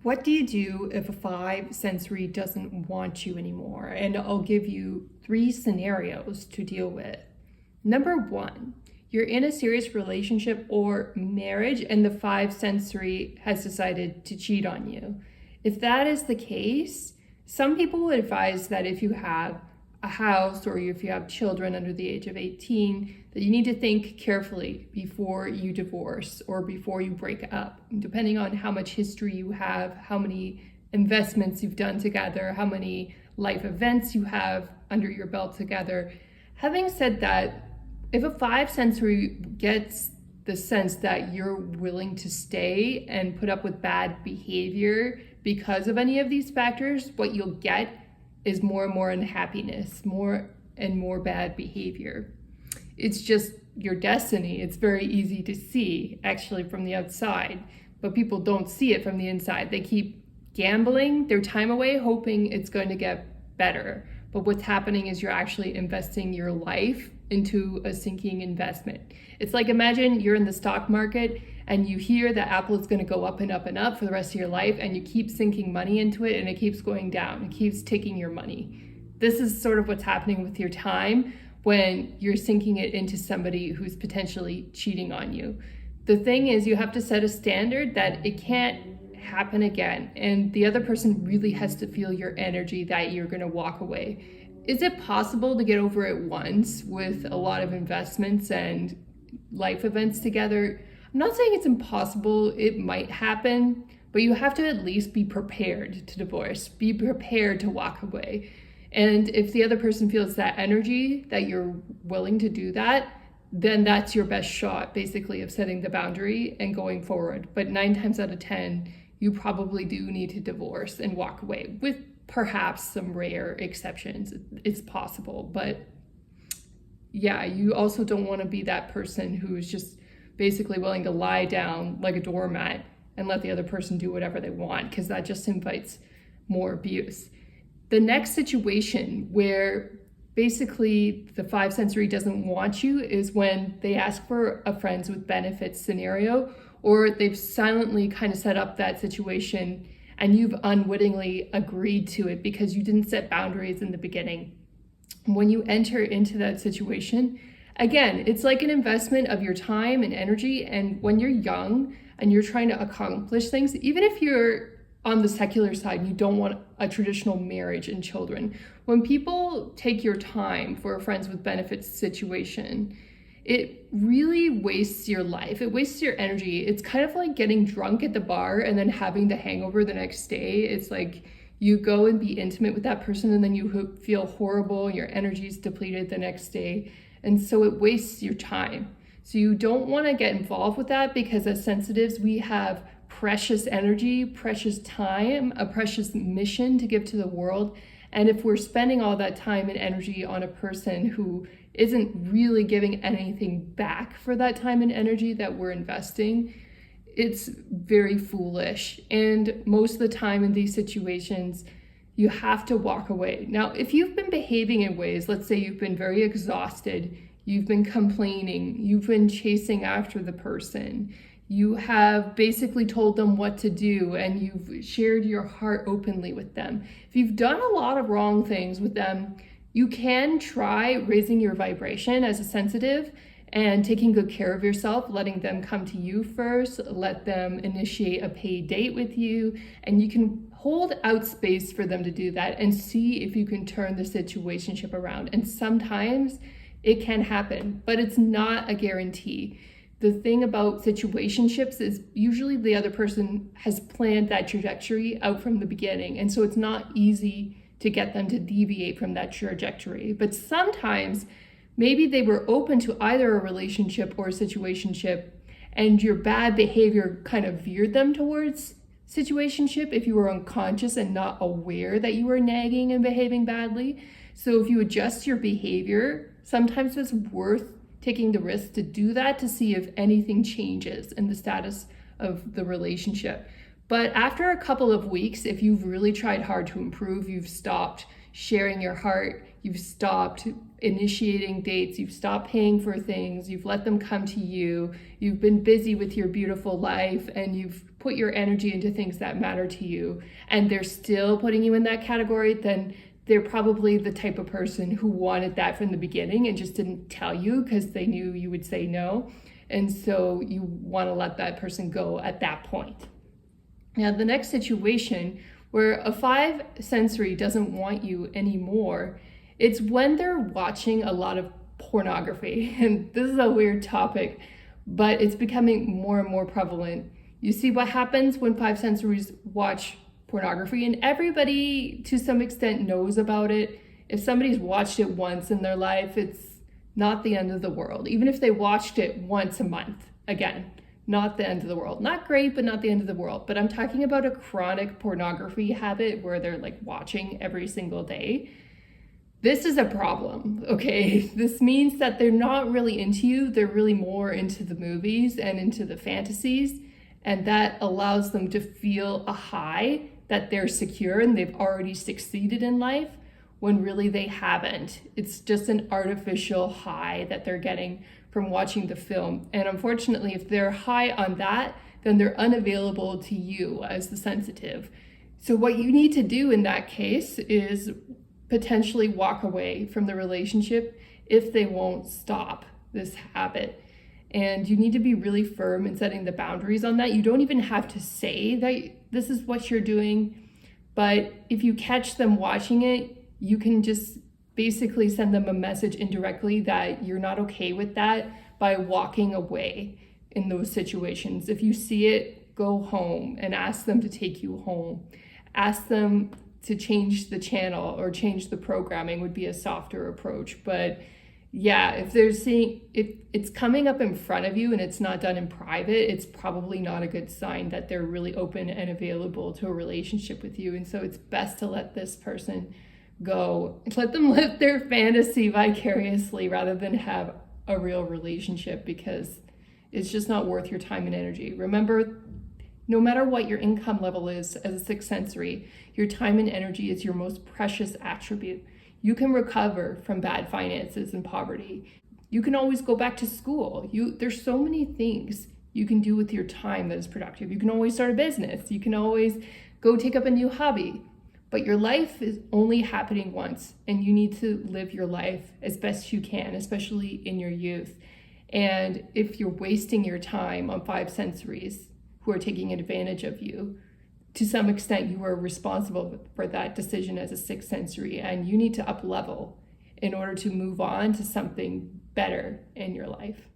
What do you do if a five sensory doesn't want you anymore? And I'll give you three scenarios to deal with. Number one, you're in a serious relationship or marriage and the five sensory has decided to cheat on you. If that is the case, some people would advise that if you have a house or if you have children under the age of 18, that you need to think carefully before you divorce or before you break up, depending on how much history you have, how many investments you've done together, how many life events you have under your belt together. Having said that, if a five sensory gets the sense that you're willing to stay and put up with bad behavior because of any of these factors, what you'll get is more and more unhappiness, more and more bad behavior. It's just your destiny. It's very easy to see actually from the outside, but people don't see it from the inside. They keep gambling their time away, hoping it's going to get better. But what's happening is you're actually investing your life into a sinking investment. It's like, imagine you're in the stock market and you hear that Apple is going to go up and up and up for the rest of your life, and you keep sinking money into it and it keeps going down. It keeps taking your money. This is sort of what's happening with your time when you're sinking it into somebody who's potentially cheating on you. The thing is, you have to set a standard that it can't happen again, and the other person really has to feel your energy that you're going to walk away. Is it possible to get over it once with a lot of investments and life events together? I'm not saying it's impossible. It might happen, but you have to at least be prepared to divorce, be prepared to walk away. And if the other person feels that energy, that you're willing to do that, then that's your best shot, basically, of setting the boundary and going forward. But 9 times out of 10, you probably do need to divorce and walk away, with perhaps some rare exceptions. It's possible, but yeah, you also don't want to be that person who is just basically willing to lie down like a doormat and let the other person do whatever they want, because that just invites more abuse. The next situation where basically the five sensory doesn't want you is when they ask for a friends with benefits scenario, or they've silently kind of set up that situation and you've unwittingly agreed to it because you didn't set boundaries in the beginning. When you enter into that situation, again, it's like an investment of your time and energy. And when you're young and you're trying to accomplish things, even if you're on the secular side and you don't want a traditional marriage and children, when people take your time for a friends with benefits situation, it really wastes your life. It wastes your energy. It's kind of like getting drunk at the bar and then having the hangover the next day. It's like you go and be intimate with that person and then you feel horrible and your energy is depleted the next day. And so it wastes your time. So you don't want to get involved with that, because as sensitives, we have precious energy, precious time, a precious mission to give to the world. And if we're spending all that time and energy on a person who isn't really giving anything back for that time and energy that we're investing, it's very foolish. And most of the time in these situations, you have to walk away. Now, if you've been behaving in ways, let's say you've been very exhausted, you've been complaining, you've been chasing after the person, you have basically told them what to do, and you've shared your heart openly with them. If you've done a lot of wrong things with them, you can try raising your vibration as a sensitive and taking good care of yourself, letting them come to you first, let them initiate a paid date with you, and you can hold out space for them to do that and see if you can turn the situationship around. And sometimes it can happen, but it's not a guarantee. The thing about situationships is usually the other person has planned that trajectory out from the beginning, and so it's not easy to get them to deviate from that trajectory. But sometimes maybe they were open to either a relationship or a situationship, and your bad behavior kind of veered them towards situationship if you were unconscious and not aware that you were nagging and behaving badly. So if you adjust your behavior, sometimes it's worth taking the risk to do that to see if anything changes in the status of the relationship. But after a couple of weeks, if you've really tried hard to improve, you've stopped sharing your heart, you've stopped initiating dates, you've stopped paying for things, you've let them come to you, you've been busy with your beautiful life, and you've put your energy into things that matter to you and they're still putting you in that category, then they're probably the type of person who wanted that from the beginning and just didn't tell you because they knew you would say no. And so you want to let that person go at that point. Now, the next situation where a 5 sensory doesn't want you anymore, it's when they're watching a lot of pornography. And this is a weird topic, but it's becoming more and more prevalent. You see what happens when 5 sensories watch pornography, and everybody to some extent knows about it. If somebody's watched it once in their life, it's not the end of the world. Even if they watched it once a month, again, not the end of the world. Not great, but not the end of the world. But I'm talking about a chronic pornography habit where they're like watching every single day. This is a problem, okay? This means that they're not really into you. They're really more into the movies and into the fantasies. And that allows them to feel a high that they're secure and they've already succeeded in life when really they haven't. It's just an artificial high that they're getting from watching the film. And unfortunately, if they're high on that, then they're unavailable to you as the sensitive. So what you need to do in that case is potentially walk away from the relationship if they won't stop this habit. And you need to be really firm in setting the boundaries on that. You don't even have to say that this is what you're doing, but if you catch them watching it, you can just basically send them a message indirectly that you're not okay with that by walking away in those situations. If you see it, go home and ask them to take you home. Ask them to change the channel or change the programming would be a softer approach. But yeah, if they're seeing it's coming up in front of you and it's not done in private, it's probably not a good sign that they're really open and available to a relationship with you. And so it's best to let this person go. Let them live their fantasy vicariously rather than have a real relationship, because it's just not worth your time and energy. Remember, no matter what your income level is as a 6 sensory, your time and energy is your most precious attribute. You can recover from bad finances and poverty. You can always go back to school. There's so many things you can do with your time that is productive. You can always start a business. You can always go take up a new hobby. But your life is only happening once, and you need to live your life as best you can, especially in your youth. And if you're wasting your time on 5 sensories who are taking advantage of you, to some extent, you are responsible for that decision as a 6 sensory, and you need to up level in order to move on to something better in your life.